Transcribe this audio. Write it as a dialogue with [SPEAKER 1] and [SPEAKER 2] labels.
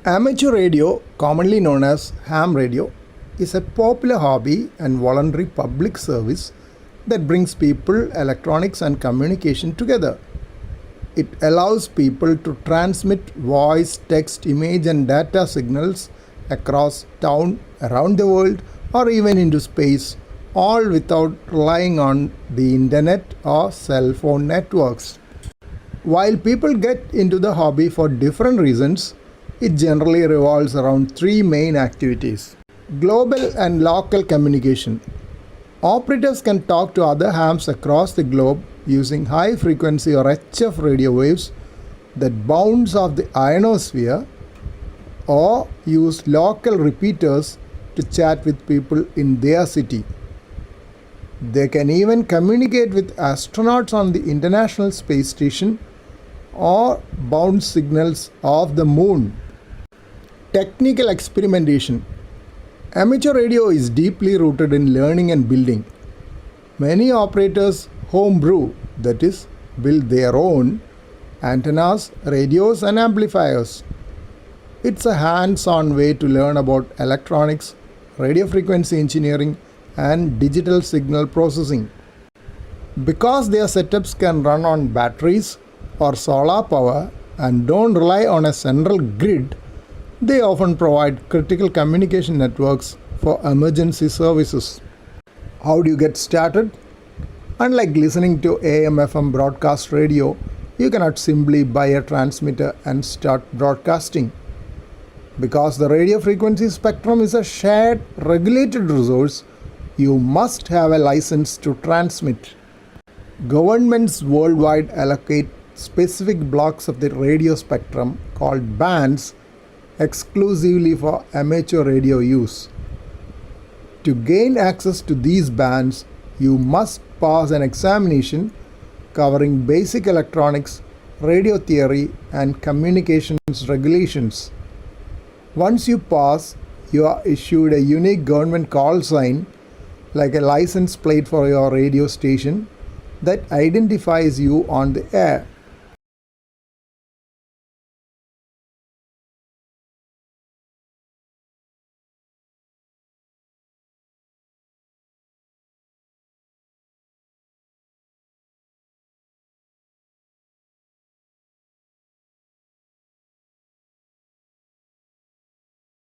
[SPEAKER 1] Amateur radio, commonly known as ham radio, is a popular hobby and voluntary public service that brings people, electronics, and communication together. It allows people to transmit voice, text, image, and data signals across town, around the world, or even into space, all without relying on the internet or cell phone networks. While people get into the hobby for different reasons, it generally revolves around three main activities: global and local communication. Operators can talk to other hams across the globe using high frequency or HF radio waves that bounce off the ionosphere, or use local repeaters to chat with people in their city. They can even communicate with astronauts on the International Space Station or bounce signals off the moon. Technical experimentation. Amateur radio is deeply rooted in learning and building. Many operators homebrew, that is, build their own antennas, radios, and amplifiers. It's a hands-on way to learn about electronics, radio frequency engineering, and digital signal processing. Because their setups can run on batteries or solar power and don't rely on a central grid, they often provide critical communication networks for emergency services. How do you get started? Unlike listening to AM/FM broadcast radio, you cannot simply buy a transmitter and start broadcasting. Because the radio frequency spectrum is a shared, regulated resource, you must have a license to transmit. Governments worldwide allocate specific blocks of the radio spectrum called bands exclusively for amateur radio use. To gain access to these bands, you must pass an examination covering basic electronics, radio theory, and communications regulations. Once you pass, you are issued a unique government call sign, like a license plate for your radio station, that identifies you on the air.